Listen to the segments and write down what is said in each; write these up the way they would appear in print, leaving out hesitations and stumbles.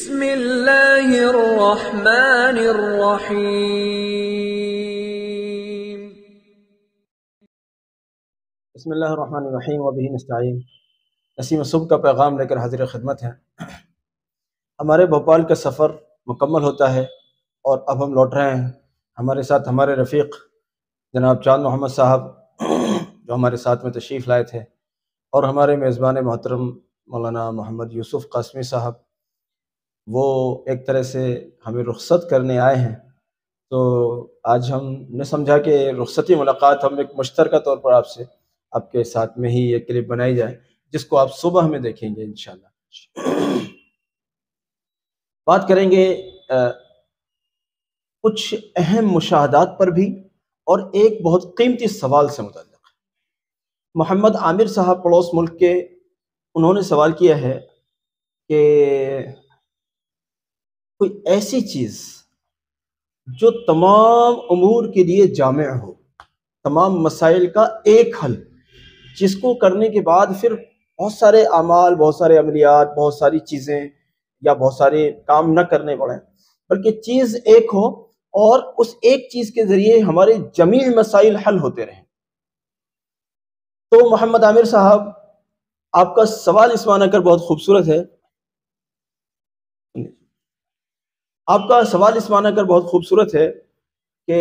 بسم اللہ الرحمن الرحیم۔ بسم اللہ الرحمن الرحیم وبہ نستعین۔ نسیم صبح کا پیغام لے کر حاضر خدمت ہیں۔ ہمارے بھوپال کا سفر مکمل ہوتا ہے اور اب ہم لوٹ رہے ہیں۔ ہمارے ساتھ ہمارے رفیق جناب چاند محمد صاحب جو ہمارے ساتھ میں تشریف لائے تھے، اور ہمارے میزبان محترم مولانا محمد یوسف قاسمی صاحب، وہ ایک طرح سے ہمیں رخصت کرنے آئے ہیں۔ تو آج ہم نے سمجھا کہ رخصتی ملاقات ہم ایک مشترکہ طور پر آپ کے ساتھ میں ہی یہ کلپ بنائی جائے، جس کو آپ صبح میں دیکھیں گے انشاءاللہ۔ بات کریں گے کچھ اہم مشاہدات پر بھی، اور ایک بہت قیمتی سوال سے متعلق۔ محمد عامر صاحب پڑوس ملک کے، انہوں نے سوال کیا ہے کہ کوئی ایسی چیز جو تمام امور کے لیے جامع ہو، تمام مسائل کا ایک حل، جس کو کرنے کے بعد پھر بہت سارے اعمال، بہت سارے عملیات، بہت ساری چیزیں یا بہت سارے کام نہ کرنے پڑیں، بلکہ چیز ایک ہو اور اس ایک چیز کے ذریعے ہمارے جمیع مسائل حل ہوتے رہیں۔ تو محمد عامر صاحب، آپ کا سوال اس معنی کر بہت خوبصورت ہے، آپ کا سوال اس معنی کر بہت خوبصورت ہے کہ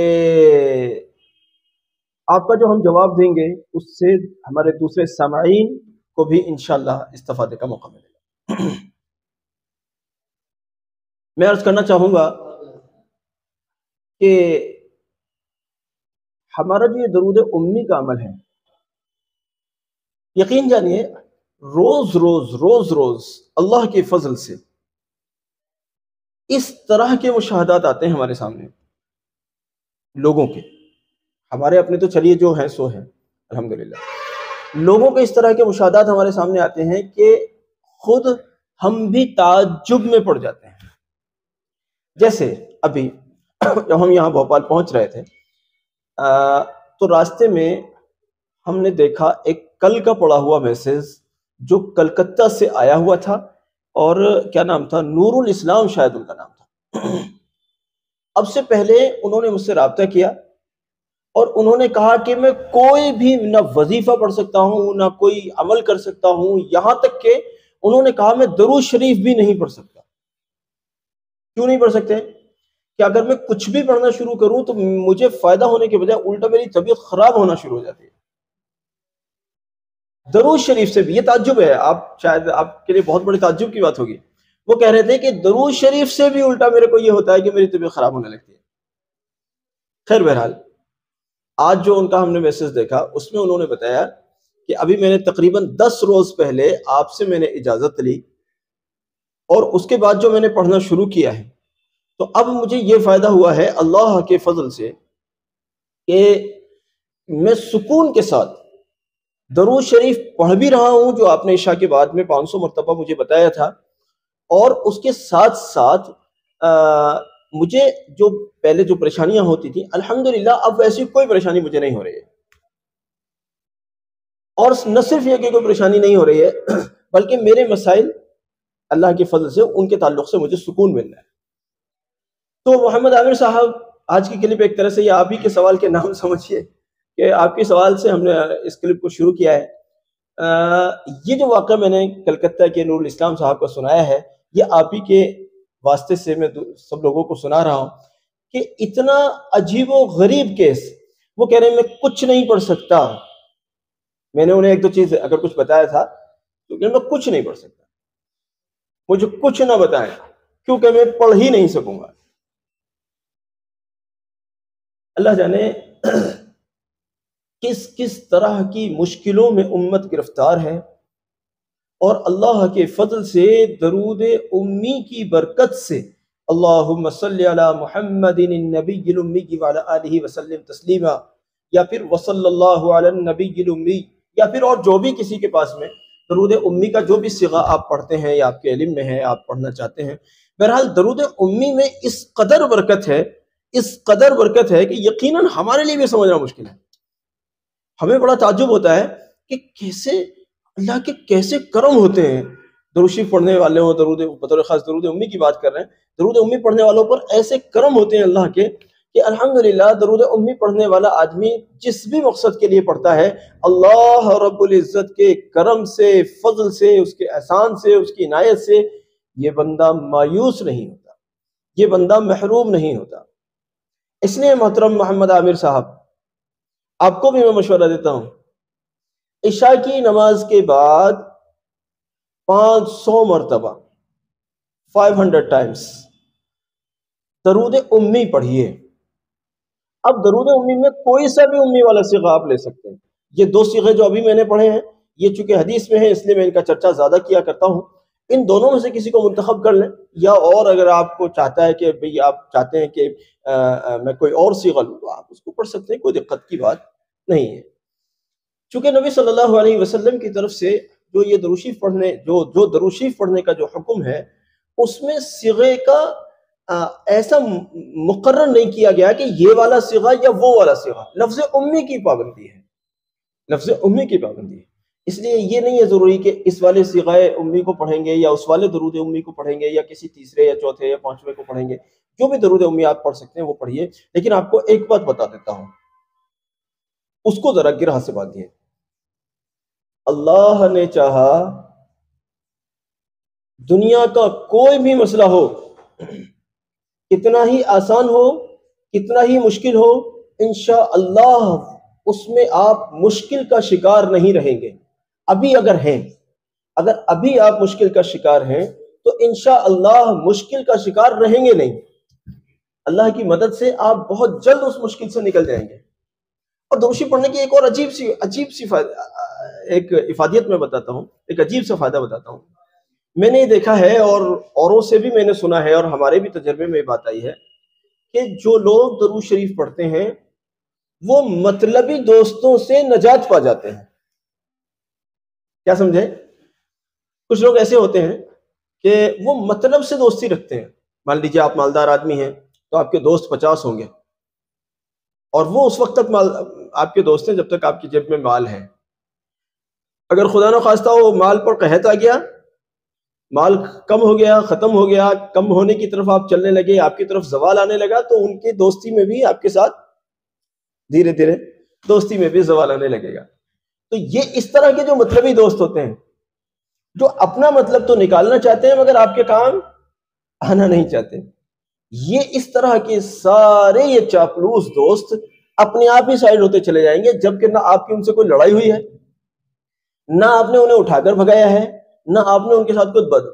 آپ کا جو ہم جواب دیں گے اس سے ہمارے دوسرے سامعین کو بھی انشاءاللہ استفادے کا موقع ملے گا۔ میں عرض کرنا چاہوں گا کہ ہمارا جو یہ درود امی کا عمل ہے، یقین جانیے روز روز اللہ کے فضل سے اس طرح کے مشاہدات آتے ہیں ہمارے سامنے لوگوں کے، ہمارے اپنے تو چلیے جو ہیں سو ہیں الحمدللہ، لوگوں کے اس طرح کے مشاہدات ہمارے سامنے آتے ہیں کہ خود ہم بھی تعجب میں پڑ جاتے ہیں۔ جیسے ابھی جب ہم یہاں بھوپال پہنچ رہے تھے تو راستے میں ہم نے دیکھا ایک کل کا پڑا ہوا میسج جو کلکتہ سے آیا ہوا تھا، اور کیا نام تھا، نور الاسلام شاید ان کا نام تھا۔ اب سے پہلے انہوں نے مجھ سے رابطہ کیا اور انہوں نے کہا کہ میں کوئی بھی نہ وظیفہ پڑھ سکتا ہوں، نہ کوئی عمل کر سکتا ہوں، یہاں تک کہ انہوں نے کہا میں درود شریف بھی نہیں پڑھ سکتا۔ کیوں نہیں پڑھ سکتے؟ کہ اگر میں کچھ بھی پڑھنا شروع کروں تو مجھے فائدہ ہونے کے بجائے الٹا میری طبیعت خراب ہونا شروع ہو جاتی ہے۔ درود شریف سے بھی یہ تعجب ہے، آپ شاید آپ کے لیے بہت بڑی تعجب کی بات ہوگی، وہ کہہ رہے تھے کہ درود شریف سے بھی الٹا میرے کو یہ ہوتا ہے کہ میری طبیعت خراب ہونے لگتی ہے۔ خیر بہرحال، آج جو ان کا ہم نے میسج دیکھا اس میں انہوں نے بتایا کہ ابھی میں نے تقریباً 10 روز پہلے آپ سے میں نے اجازت لی، اور اس کے بعد جو میں نے پڑھنا شروع کیا ہے تو اب مجھے یہ فائدہ ہوا ہے اللہ کے فضل سے کہ میں سکون کے ساتھ درود شریف پڑھ بھی رہا ہوں، جو آپ نے عشاء کے بعد میں 500 مرتبہ مجھے بتایا تھا، اور اس کے ساتھ ساتھ مجھے جو پہلے جو پریشانیاں ہوتی تھیں الحمدللہ اب ویسی کوئی پریشانی مجھے نہیں ہو رہی ہے، اور نہ صرف یہ کہ کوئی پریشانی نہیں ہو رہی ہے بلکہ میرے مسائل اللہ کے فضل سے ان کے تعلق سے مجھے سکون مل رہا ہے۔ تو محمد عامر صاحب، آج کی کلپ ایک طرح سے یہ آپ ہی کے سوال کے نام سمجھیے کہ آپ کے سوال سے ہم نے اس کلپ کو شروع کیا ہے۔ یہ جو واقعہ میں نے کلکتہ کے نور الاسلام صاحب کو سنایا ہے، یہ آپ ہی کے واسطے سے میں سب لوگوں کو سنا رہا ہوں کہ اتنا عجیب و غریب کیس، وہ کہہ رہے ہیں میں کچھ نہیں پڑھ سکتا۔ میں نے انہیں ایک دو چیز اگر کچھ بتایا تھا تو میں کچھ نہیں پڑھ سکتا، مجھے کچھ نہ بتائیں کیونکہ میں پڑھ ہی نہیں سکوں گا۔ اللہ جانے کس کس طرح کی مشکلوں میں امت گرفتار ہے، اور اللہ کے فضل سے درود امی کی برکت سے اللہم صلی علی محمد النبی الامی وعلی آلہ وسلم تسلیما، یا پھر وصلی اللہ علی النبی الامی، یا پھر اور جو بھی کسی کے پاس میں درود امی کا جو بھی صیغہ آپ پڑھتے ہیں یا آپ کے علم میں ہے، آپ پڑھنا چاہتے ہیں، بہرحال درود امی میں اس قدر برکت ہے، اس قدر برکت ہے کہ یقیناً ہمارے لیے بھی سمجھنا مشکل ہے۔ ہمیں بڑا تعجب ہوتا ہے کہ کیسے اللہ کے کیسے کرم ہوتے ہیں درود شریف پڑھنے والے ہوں، بطور خاص درود امی کی بات کر رہے ہیں، درود امی پڑھنے والوں پر ایسے کرم ہوتے ہیں اللہ کے کہ الحمدللہ درود امی پڑھنے والا آدمی جس بھی مقصد کے لیے پڑھتا ہے، اللہ رب العزت کے کرم سے، فضل سے، اس کے احسان سے، اس کی عنایت سے یہ بندہ مایوس نہیں ہوتا، یہ بندہ محروم نہیں ہوتا۔ اس لیے محترم محمد عامر صاحب، آپ کو بھی میں مشورہ دیتا ہوں، عشاء کی نماز کے بعد 500 مرتبہ 500 ٹائمز درود امی پڑھیے۔ اب درود امی میں کوئی سا بھی امی والا صیغہ آپ لے سکتے ہیں۔ یہ دو صیغے جو ابھی میں نے پڑھے ہیں یہ چونکہ حدیث میں ہیں اس لیے میں ان کا چرچا زیادہ کیا کرتا ہوں، ان دونوں میں سے کسی کو منتخب کر لیں، یا اور اگر آپ کو چاہتا ہے کہ بھئی آپ چاہتے ہیں کہ میں کوئی اور صیغہ لوں تو آپ اس کو پڑھ سکتے ہیں، کوئی دقت کی بات نہیں ہے۔ چونکہ نبی صلی اللہ علیہ وسلم کی طرف سے جو یہ درود شریف پڑھنے جو درود شریف پڑھنے کا جو حکم ہے اس میں صیغے کا ایسا مقرر نہیں کیا گیا کہ یہ والا صیغہ یا وہ والا صیغہ، لفظ امی کی پابندی ہے، لفظ امی کی پابندی ہے۔ اس لیے یہ نہیں ہے ضروری کہ اس والے صیغہ امی کو پڑھیں گے یا اس والے درود امی کو پڑھیں گے یا کسی تیسرے یا چوتھے یا پانچویں کو پڑھیں گے، جو بھی درود امی آپ پڑھ سکتے ہیں وہ پڑھیے۔ لیکن آپ کو ایک بات بتا دیتا ہوں، اس کو ذرا گرہ سے باندھیے۔ اللہ نے چاہا دنیا کا کوئی بھی مسئلہ ہو، کتنا ہی آسان ہو، کتنا ہی مشکل ہو، انشاءاللہ اس میں آپ مشکل کا شکار نہیں رہیں گے۔ ابھی اگر ابھی آپ مشکل کا شکار ہیں تو انشاءاللہ مشکل کا شکار رہیں گے نہیں۔ اللہ کی مدد سے آپ بہت جلد اس مشکل سے نکل جائیں گے۔ اور درود شریف پڑھنے کی ایک اور عجیب سی ایک افادیت میں بتاتا ہوں، ایک عجیب سا فائدہ بتاتا ہوں۔ میں نے یہ دیکھا ہے اور اوروں سے بھی میں نے سنا ہے اور ہمارے بھی تجربے میں یہ بات آئی ہے کہ جو لوگ درود شریف پڑھتے ہیں وہ مطلبی دوستوں سے نجات پا جاتے ہیں۔ کیا سمجھے؟ کچھ لوگ ایسے ہوتے ہیں کہ وہ مطلب سے دوستی رکھتے ہیں۔ مان لیجیے آپ مالدار آدمی ہیں تو آپ کے دوست 50 ہوں گے اور وہ اس وقت تک آپ کے دوست ہیں جب تک آپ کی جیب میں مال ہے۔ اگر خدا نخواستہ وہ مال پر قحط آ گیا، مال کم ہو گیا، ختم ہو گیا، کم ہونے کی طرف آپ چلنے لگے، آپ کی طرف زوال آنے لگا، تو ان کی دوستی میں بھی آپ کے ساتھ دھیرے دھیرے دوستی میں بھی زوال آنے لگے گا۔ تو یہ اس طرح کے جو مطلبی دوست ہوتے ہیں جو اپنا مطلب تو نکالنا چاہتے ہیں مگر آپ کے کام آنا نہیں چاہتے، یہ اس طرح کے سارے یہ چاپلوس دوست اپنے آپ ہی سائڈ ہوتے چلے جائیں گے، جبکہ نہ آپ کی ان سے کوئی لڑائی ہوئی ہے، نہ آپ نے انہیں اٹھا کر بھگایا ہے، نہ آپ نے ان کے ساتھ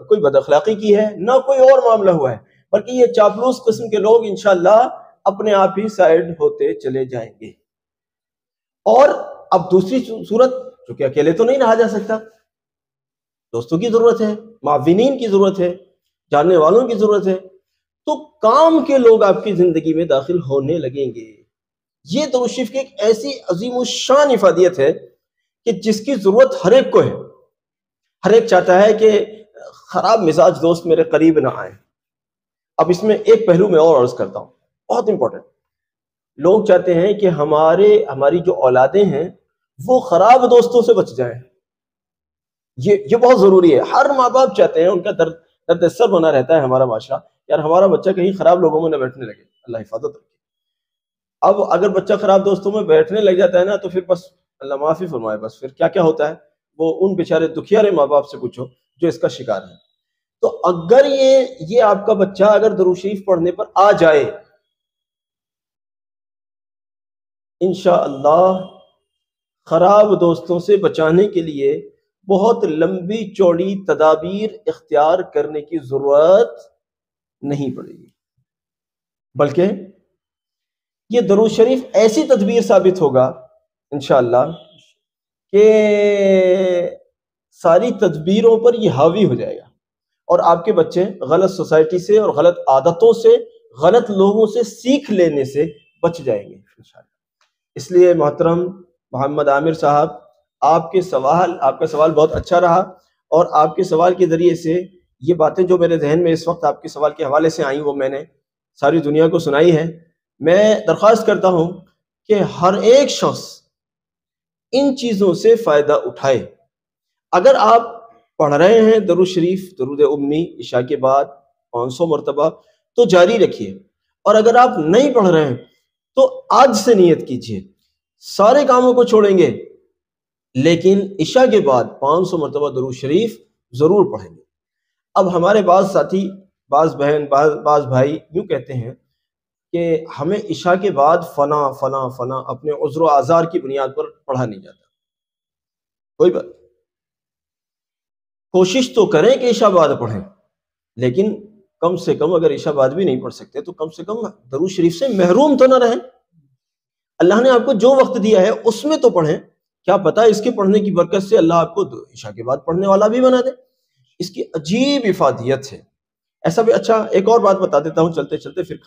کوئی بد اخلاقی کی ہے، نہ کوئی اور معاملہ ہوا ہے، بلکہ یہ چاپلوس قسم کے لوگ انشاءاللہ اپنے آپ ہی سائڈ ہوتے چلے جائیں گے۔ اور اب دوسری صورت، چونکہ اکیلے تو نہیں رہا جا سکتا، دوستوں کی ضرورت ہے، معاونین کی ضرورت ہے، جاننے والوں کی ضرورت ہے، تو کام کے لوگ آپ کی زندگی میں داخل ہونے لگیں گے۔ یہ درود شریف کی ایک ایسی عظیم الشان افادیت ہے کہ جس کی ضرورت ہر ایک کو ہے۔ ہر ایک چاہتا ہے کہ خراب مزاج دوست میرے قریب نہ آئیں۔ اب اس میں ایک پہلو میں اور عرض کرتا ہوں، بہت امپورٹنٹ۔ لوگ چاہتے ہیں کہ ہماری جو اولادیں ہیں وہ خراب دوستوں سے بچ جائیں، یہ بہت ضروری ہے۔ ہر ماں باپ چاہتے ہیں، ان کا درد سر بنا رہتا ہے ہمارا معاشرہ، یار ہمارا بچہ کہیں خراب لوگوں میں نہ بیٹھنے لگے، اللہ حفاظت رکھے۔ اب اگر بچہ خراب دوستوں میں بیٹھنے لگ جاتا ہے نا تو پھر بس اللہ معافی فرمائے، بس پھر کیا کیا ہوتا ہے وہ ان بیچارے دکھیارے ماں باپ سے پوچھو جو اس کا شکار ہے۔ تو اگر یہ آپ کا بچہ اگر درود شریف پڑھنے پر آ جائے، انشاءاللہ خراب دوستوں سے بچانے کے لیے بہت لمبی چوڑی تدابیر اختیار کرنے کی ضرورت نہیں پڑے گی، بلکہ یہ درود شریف ایسی تدبیر ثابت ہوگا انشاءاللہ کہ ساری تدبیروں پر یہ حاوی ہو جائے گا، اور آپ کے بچے غلط سوسائٹی سے اور غلط عادتوں سے، غلط لوگوں سے سیکھ لینے سے بچ جائیں گے انشاءاللہ۔ اس لیے محترم محمد عامر صاحب، آپ کا سوال بہت اچھا رہا، اور آپ کے سوال کے ذریعے سے یہ باتیں جو میرے ذہن میں اس وقت آپ کے سوال کے حوالے سے آئیں وہ میں نے ساری دنیا کو سنائی ہے۔ میں درخواست کرتا ہوں کہ ہر ایک شخص ان چیزوں سے فائدہ اٹھائے۔ اگر آپ پڑھ رہے ہیں درود شریف درود امی عشاء کے بعد 500 مرتبہ تو جاری رکھیے، اور اگر آپ نہیں پڑھ رہے ہیں تو آج سے نیت کیجیے، سارے کاموں کو چھوڑیں گے لیکن عشاء کے بعد 500 مرتبہ درود شریف ضرور پڑھیں گے۔ اب ہمارے بعض ساتھی، بعض بہن، بعض بھائی یوں کہتے ہیں کہ ہمیں عشاء کے بعد فلاں فلاں فلاں اپنے عذر و اعذار کی بنیاد پر پڑھا نہیں جاتا۔ کوئی بات، کوشش تو کریں کہ عشاء بعد پڑھیں، لیکن کم سے کم اگر عشاء بعد بھی نہیں پڑھ سکتے تو کم سے کم درود شریف سے محروم تو نہ رہیں۔ اللہ نے آپ کو جو وقت دیا ہے اس میں تو پڑھیں، کیا پتہ اس کے پڑھنے کی برکت سے اللہ آپ کو عشاء کے بعد پڑھنے والا بھی بنا دے۔ اس کی عجیب افادیت ہے۔ ایسا بھی، اچھا ایک اور بات بتا دیتا ہوں چلتے چلتے، پھر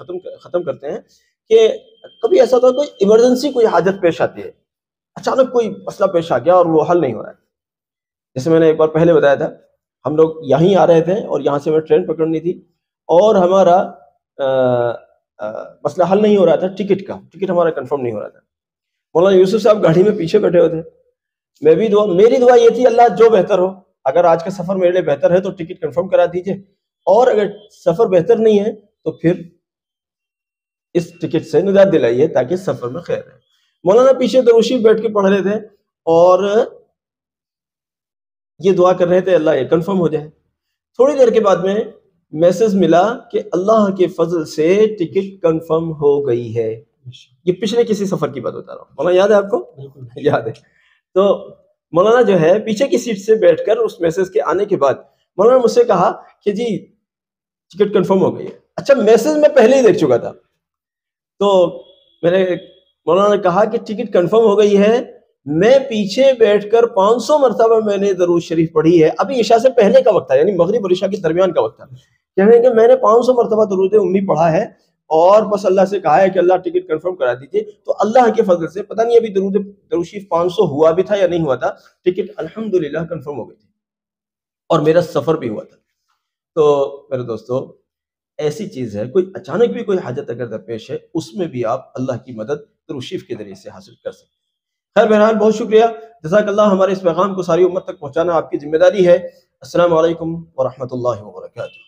ختم کرتے ہیں، کہ کبھی ایسا ہوتا ہے کوئی ایمرجنسی کوئی حاجت پیش آتی ہے، اچانک کوئی مسئلہ پیش آ گیا اور وہ حل نہیں ہو رہا ہے۔ جیسے میں نے ایک بار پہلے بتایا تھا، ہم لوگ یہیں آ رہے تھے اور یہاں سے ہمیں ٹرین پکڑنی تھی اور ہمارا مسئلہ حل نہیں ہو رہا تھا، ٹکٹ ہمارا کنفرم نہیں ہو رہا تھا۔ مولانا یوسف صاحب گاڑی میں پیچھے بیٹھے ہوئے تھے، میری دعا یہ تھی اللہ جو بہتر ہو، اگر آج کا سفر میرے لیے بہتر ہے تو ٹکٹ کنفرم کرا دیجئے، اور اگر سفر بہتر نہیں ہے تو پھر اس ٹکٹ سے نجات دلائیے تاکہ سفر میں خیر رہے۔ مولانا پیچھے دروشی بیٹھ کے پڑھ رہے تھے اور یہ دعا کر رہے تھے اللہ یہ کنفرم ہو جائے۔ تھوڑی دیر کے بعد میں میسج ملا کہ اللہ کے فضل سے ٹکٹ کنفرم ہو گئی ہے۔ یہ پچھلے کسی سفر کی بات بتا رہا ہوں، مولانا یاد ہے آپ کو؟ یاد ہے۔ تو مولانا جو ہے پیچھے کی سیٹ سے بیٹھ کر اس میسج کے آنے کے بعد مولانا مجھ سے کہا کہ جی ٹکٹ کنفرم ہو گئی ہے۔ اچھا میسج میں پہلے ہی دیکھ چکا تھا، تو میں نے مولانا نے کہا کہ ٹکٹ کنفرم ہو گئی ہے، میں پیچھے بیٹھ کر 500 مرتبہ میں نے درود شریف پڑھی ہے، ابھی عشاء سے پہلے کا وقت تھا، یعنی مغرب اور عشاء کے درمیان کا وقت تھا، کہنے کہ میں نے 500 مرتبہ درود امی پڑھا ہے اور بس اللہ سے کہا ہے کہ اللہ ٹکٹ کنفرم کرا دیجیے۔ تو اللہ کے فضل سے پتہ نہیں ابھی درود شریف 500 ہوا بھی تھا یا نہیں ہوا تھا، ٹکٹ الحمدللہ کنفرم ہو گئی تھی اور میرا سفر بھی ہوا تھا۔ تو میرے دوستو ایسی چیز ہے، کوئی اچانک بھی کوئی حاجت اگر درپیش ہے اس میں بھی آپ اللہ کی مدد درود شریف کے ذریعے سے حاصل کر سکتے ہیں۔ خیر بہرحال بہت شکریہ، جزاک اللہ، ہمارے اس پیغام کو ساری امت تک پہنچانا آپ کی ذمہ داری ہے۔ السلام علیکم ورحمۃ اللہ وبرکاتہ۔